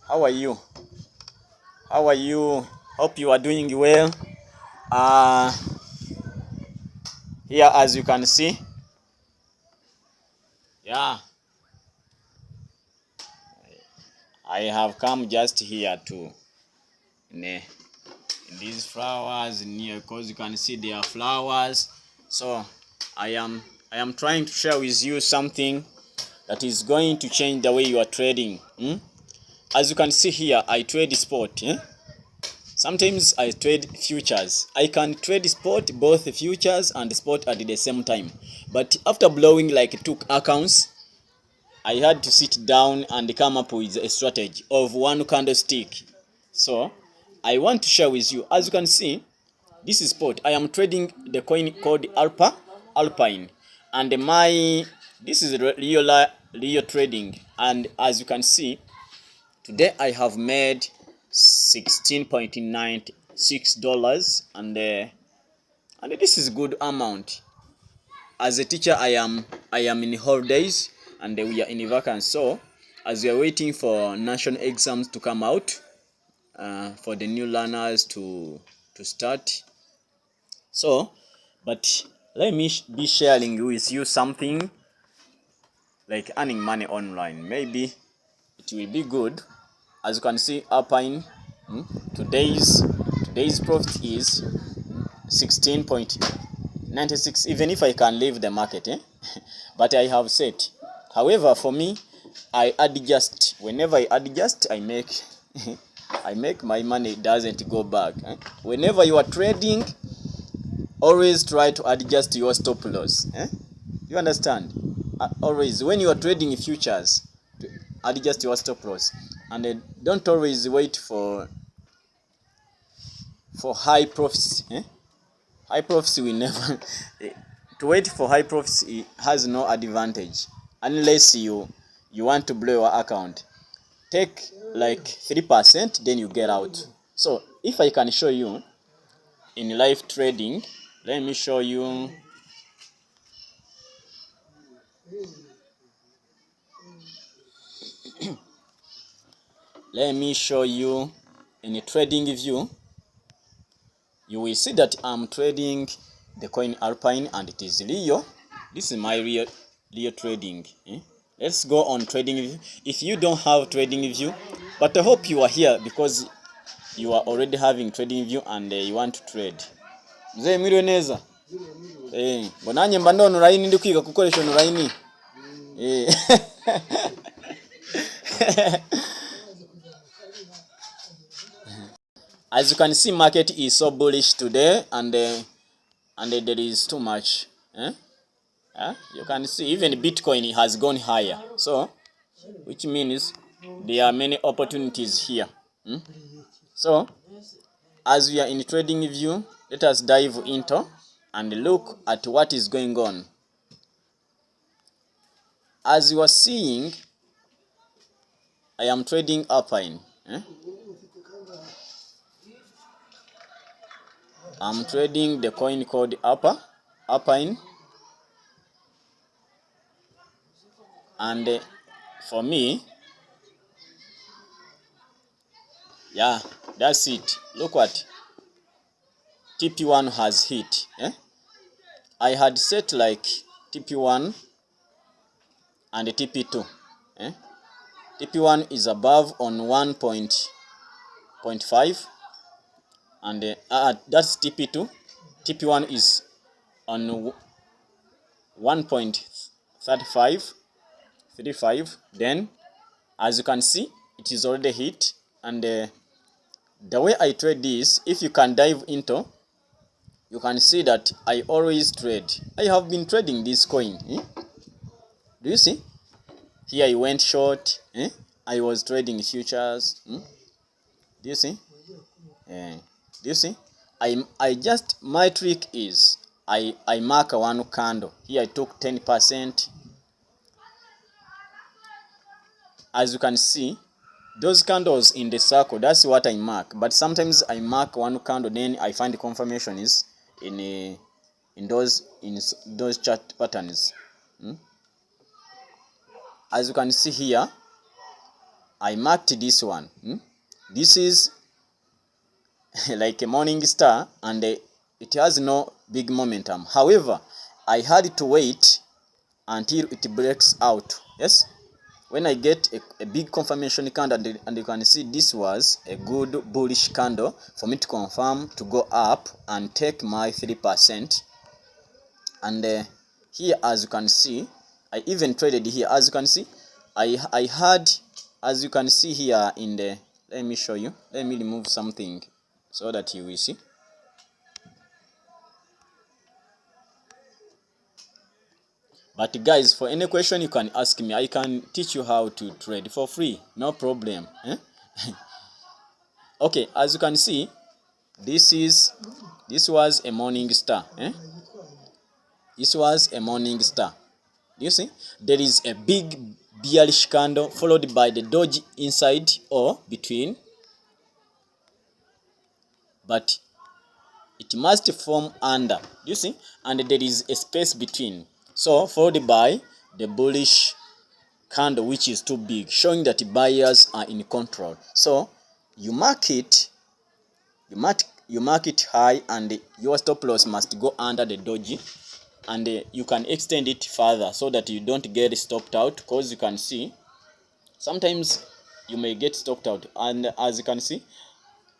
How are you? How are you? Hope you are doing well. Uh, Here, as you can see, yeah, I have come just here to these flowers near, because you can see there are flowers. So I am trying to share with you something that is going to change the way you are trading. As you can see here, I trade spot. Sometimes I trade futures. I can trade spot, both futures and spot at the same time. But after blowing like 2 accounts, I had to sit down and come up with a strategy of 1 candlestick. So I want to share with you. As you can see, this is spot. I am trading the coin called Alpine, and this is real trading. And as you can see, today I have made $16.96, and this is good amount. As a teacher, I am in holidays, and we are in vacancy. So as we are waiting for national exams to come out, for the new learners to start. So, but let me be sharing with you something like earning money online. Maybe it will be good. As you can see, Alpine, today's profit is 16.96. Even if I can leave the market, but I have set. However, for me, I adjust. Whenever I adjust, I make I make my money doesn't go back. Whenever you are trading, always try to adjust your stop loss. You understand? Always, when you are trading futures, adjust your stop loss, and don't always wait for high profits. High profits will never to wait for high profits, it has no advantage unless you want to blow your account. Take like 3%, then you get out. So if I can show you in live trading, let me show you. Let me show you in a trading view. You will see that I'm trading the coin Alpine, and it is real. This is my real trading. Let's go on trading view. If you don't have trading view, but I hope you are here because you are already having trading view and you want to trade. Mzee mwiriwe neza. Bonanye mba ndono line ndi kwiga gukoresha no line. As you can see, market is so bullish today, and there is too much. You can see even Bitcoin has gone higher. So, which means there are many opportunities here. So, as we are in trading view, let us dive into and look at what is going on. As you are seeing, I am trading Alpine. I'm trading the coin called Alpine, and for me, yeah, that's it. Look what TP1 has hit. I had set like TP1 and TP2. TP1 is above on 1.5, and that's TP2. TP1 is on 1.35. Then, as you can see, it is already hit. And the way I trade this, if you can dive into, you can see that I always trade. I have been trading this coin. Do you see? Here I went short. I was trading futures. Do you see? Do you see? I just, my trick is I mark one candle. Here I took 10%. As you can see, those candles in the circle, that's what I mark. But sometimes I mark one candle, then I find the confirmation is in those chart patterns. As you can see here, I marked this one. This is like a morning star, and it has no big momentum. However, I had to wait until it breaks out. Yes, when I get a big confirmation candle, and you can see this was a good bullish candle for me to confirm to go up and take my 3%. And here, as you can see, I even traded here. As you can see, I had, as you can see here in the, let me show you, let me remove something so that you will see. But guys, for any question you can ask me. I can teach you how to trade for free, no problem. Okay, as you can see, this was a morning star. This was a morning star. Do you see? There is a big bearish candle followed by the doji inside or between, but it must form under. Do you see? And there is a space between. So followed by the bullish candle, which is too big, showing that buyers are in control. So you mark it, you mark it high, and your stop loss must go under the doji, and you can extend it further so that you don't get stopped out, because you can see sometimes you may get stopped out. And as you can see,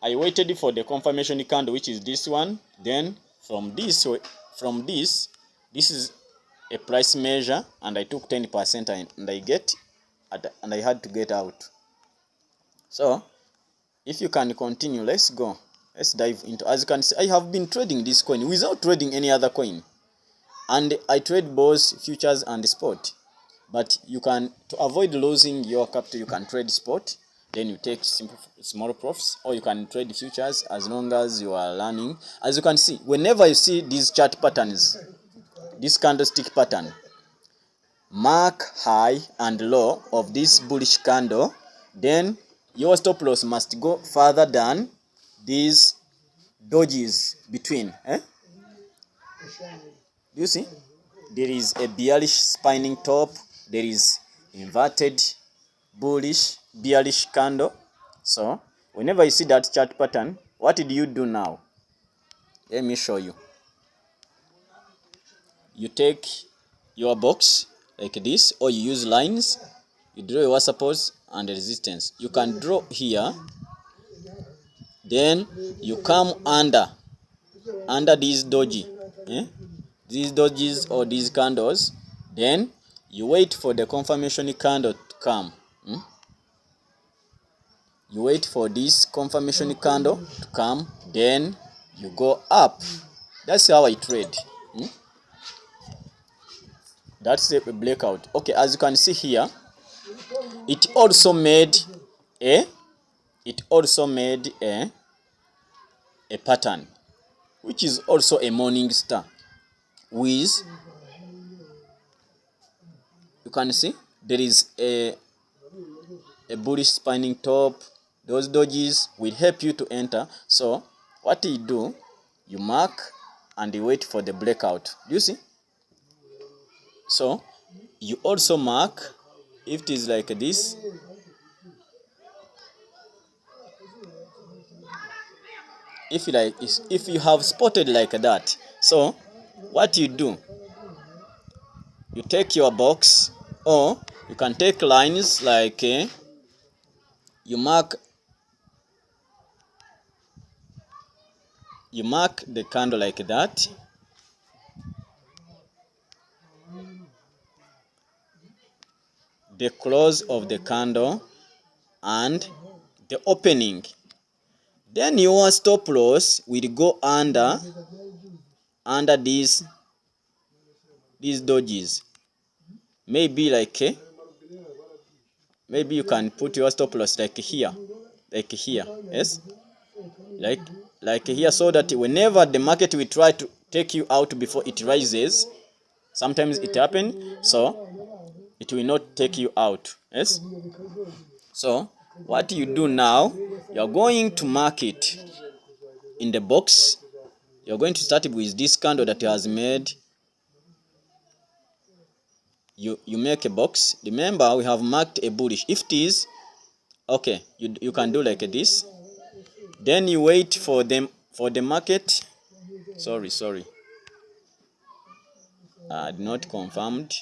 I waited for the confirmation candle, which is this one. Then from this this is a price measure, and I took 10%, and I had to get out. So if you can continue, let's go, let's dive into. As you can see, I have been trading this coin without trading any other coin, and I trade both futures and spot. But you can, to avoid losing your capital, you can trade spot, then you take small profits, or you can trade futures as long as you are learning. As you can see, whenever you see these chart patterns, this candlestick pattern, mark high and low of this bullish candle, then your stop loss must go further than these dojis between. Do you see? There is a bearish spinning top, there is inverted bullish bearish candle. So whenever you see that chart pattern, what do you do now? Let me show you. You take your box like this, or you use lines, you draw your support and resistance. You can draw here, then you come under these doji, these dojis or these candles, then you wait for the confirmation candle to come. You wait for this confirmation candle to come, then you go up. That's how I trade. That's a breakout. Okay, as you can see here, it also made a pattern, which is also a morning star with, you can see there is a bullish spinning top. Those dojis will help you to enter. So what you do, you mark and you wait for the breakout. Do you see? So you also mark if it is like this. If you have spotted like that, so what you do, you take your box, or you can take lines like you mark the candle like that, the close of the candle and the opening. Then your stop loss will go under these dojis. Maybe like maybe you can put your stop loss like here, yes, like here, so that whenever the market will try to take you out before it rises, sometimes it happens, so it will not take you out. Yes. So what you do now, you are going to mark it in the box. You're going to start with this candle that has made. You make a box. Remember, we have marked a bullish. If it is Okay, you can do like this. Then you wait for them for the market. Sorry, not confirmed.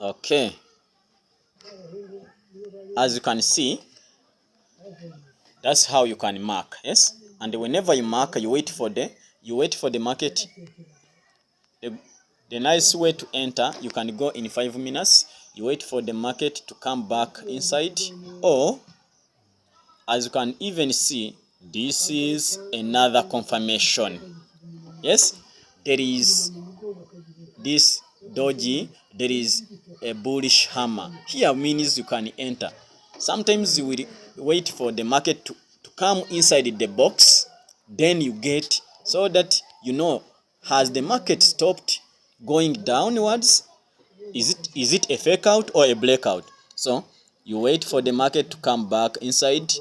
Okay, as you can see, that's how you can mark. Yes, and whenever you mark, you wait for the market. the, the nice way to enter, you can go in 5 minutes. You wait for the market to come back inside, or as you can even see, this is another confirmation. Yes, there is this doji, there is a bullish hammer. Here means you can enter. Sometimes you will wait for the market to come inside the box, then you get, so that you know, has the market stopped going downwards? Is it a fake out or a breakout? So you wait for the market to come back inside.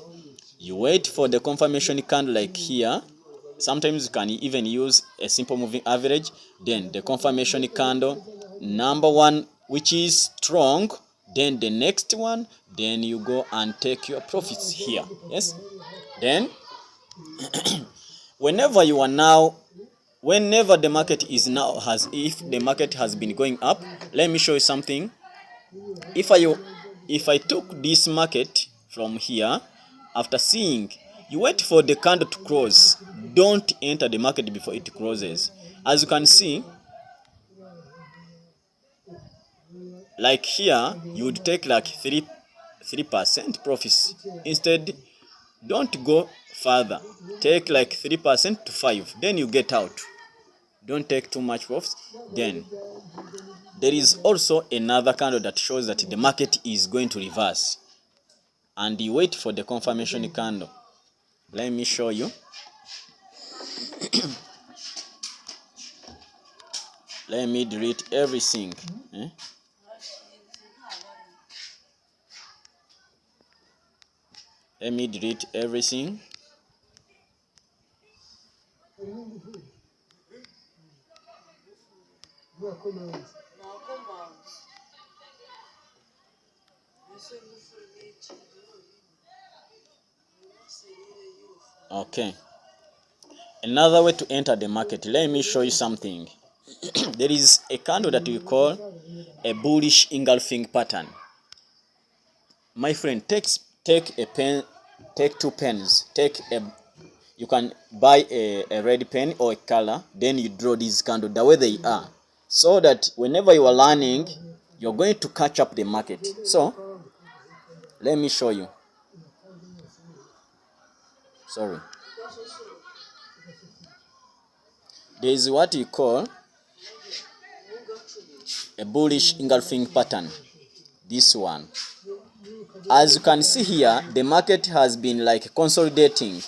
You wait for the confirmation candle like here. Sometimes you can even use a simple moving average. Then the confirmation candle number one, which is strong, then the next one, then you go and take your profits here. Yes, then whenever you are now whenever the market is now has if the market has been going up, let me show you something. If I took this market from here, after seeing, you wait for the candle to close. Don't enter the market before it closes. As you can see, like here, you would take like 3% profits. Instead, don't go further. Take like 3% to 5. Then you get out. Don't take too much profits. Then there is also another candle that shows that the market is going to reverse, and you wait for the confirmation candle. Let me show you. Let me delete everything. Let me delete everything. Okay, another way to enter the market, let me show you something. There is a candle that we call a bullish engulfing pattern. My friend, take a pen, take 2 pens, you can buy a red pen or a color, then you draw these candles the way they are, so that whenever you are learning, you're going to catch up the market. So let me show you. Sorry, there is what you call a bullish engulfing pattern. This one, as you can see here, the market has been like consolidating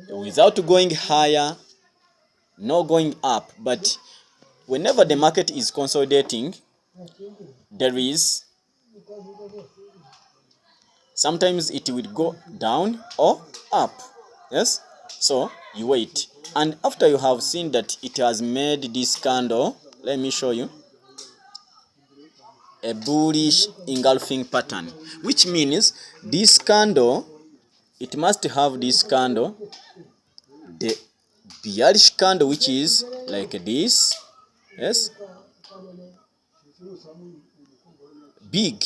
without going higher, no going up. But whenever the market is consolidating, there is sometimes it will go down or up. Yes, so you wait, and after you have seen that it has made this candle, let me show you, a bullish engulfing pattern, which means this candle, it must have this candle, the bearish candle, which is like this. Yes, big,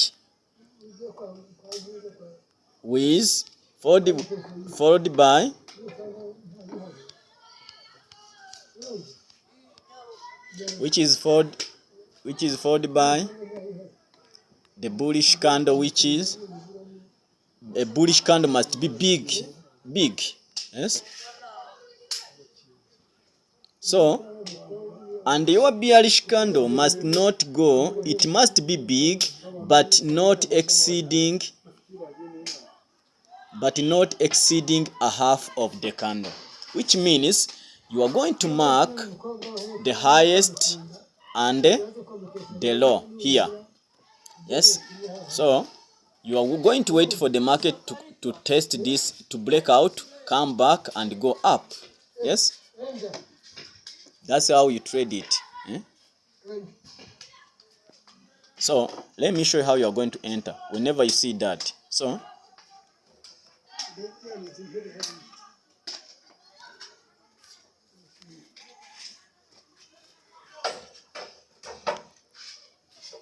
with followed by which is followed by the bullish candle, which is a bullish candle must be big. Yes, so, and your bearish candle must not go, it must be big, but not exceeding a half of the candle, which means you are going to mark the highest and the low here. Yes, so you are going to wait for the market to test this, to break out, come back and go up. Yes, that's how you trade it. So let me show you how you are going to enter whenever you see that. So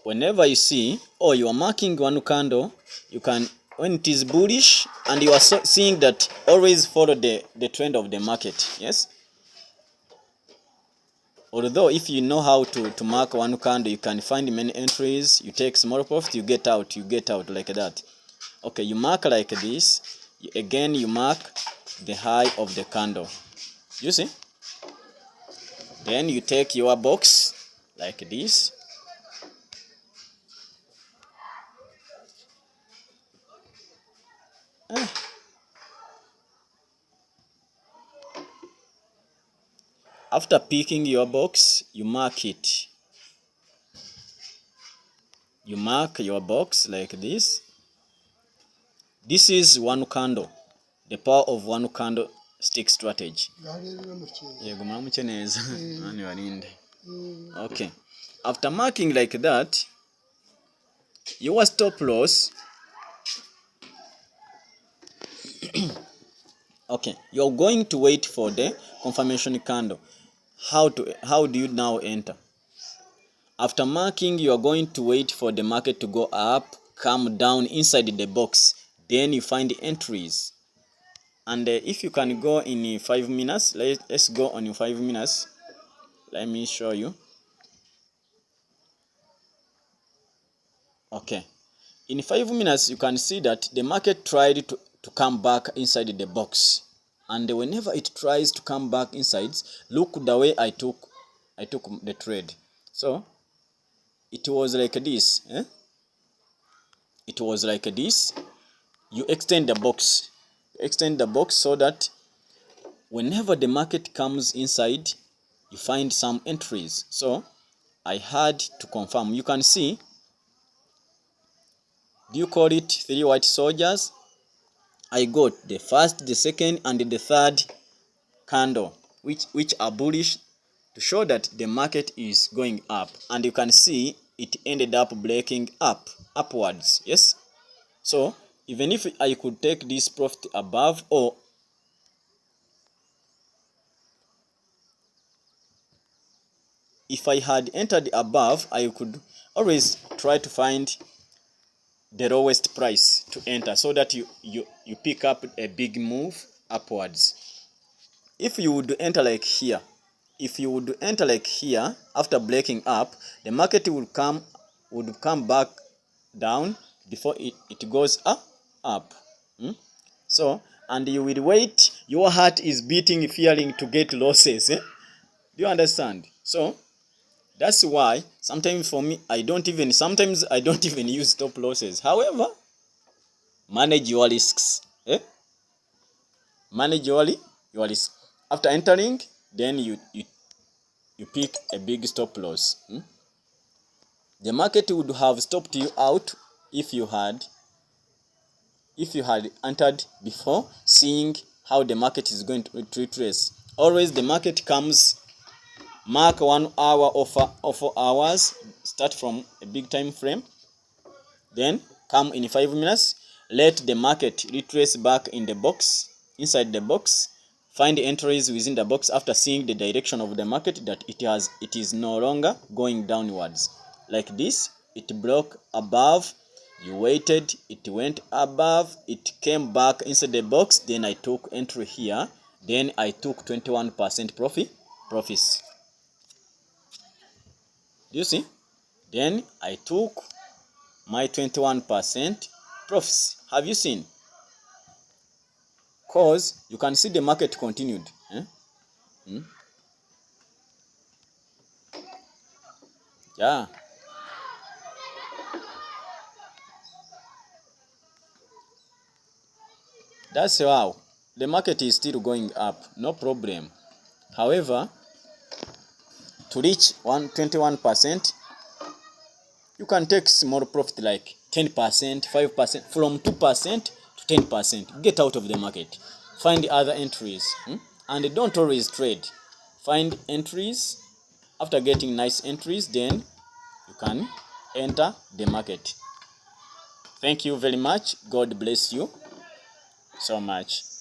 whenever you see, or you are marking one candle, you can, when it is bullish and you are seeing that, always follow the trend of the market. Yes, although if you know how to mark one candle, you can find many entries, you take small profit, you get out like that. Okay, you mark like this. Again, you mark the high of the candle, you see. Then you take your box like this. After picking your box, you mark it. You mark your box like this. This is one candle, the power of one candle stick strategy. Okay, after marking like that, your stop loss, okay, you're going to wait for the confirmation candle. How do you now enter? After marking, you are going to wait for the market to go up, come down inside the box, then you find the entries. And if you can go in 5 minutes, let's go on in 5 minutes. Let me show you. Okay, in 5 minutes you can see that the market tried to come back inside the box, and whenever it tries to come back inside, look the way I took the trade. So it was like this, it was like this. You extend the box, so that whenever the market comes inside, you find some entries. So I had to confirm. You can see, do you call it 3 white soldiers? I got the first, the second, and the third candle, which are bullish, to show that the market is going up. And you can see it ended up breaking upwards. Yes, so even if I could take this profit above, or if I had entered above, I could always try to find the lowest price to enter, so that you pick up a big move upwards. If you would enter like here, after breaking up, the market would come back down before it goes up. So, and you will wait, your heart is beating, fearing to get losses. Do you understand? So that's why sometimes for me, sometimes I don't even use stop losses. However, manage your risks. Manage your risk. After entering, then you pick a big stop loss. The market would have stopped you out if you had entered before seeing how the market is going to retrace. Always the market comes, mark 1 hour or 4 hours, start from a big time frame, then come in 5 minutes, let the market retrace back in the box, inside the box, find entries within the box after seeing the direction of the market, that it is no longer going downwards. Like this, it broke above, you waited, it went above, it came back inside the box, then I took entry here, then I took 21% profits. Do you see? Then I took my 21% profits. Have you seen? Cause you can see the market continued. Yeah, that's how the market is still going up, no problem. However, to reach 21%, you can take small profit like 10%, 5%, from 2% to 10%. Get out of the market. find other entries, and don't always trade. Find entries. After getting nice entries, then you can enter the market. Thank you very much. God bless you so much.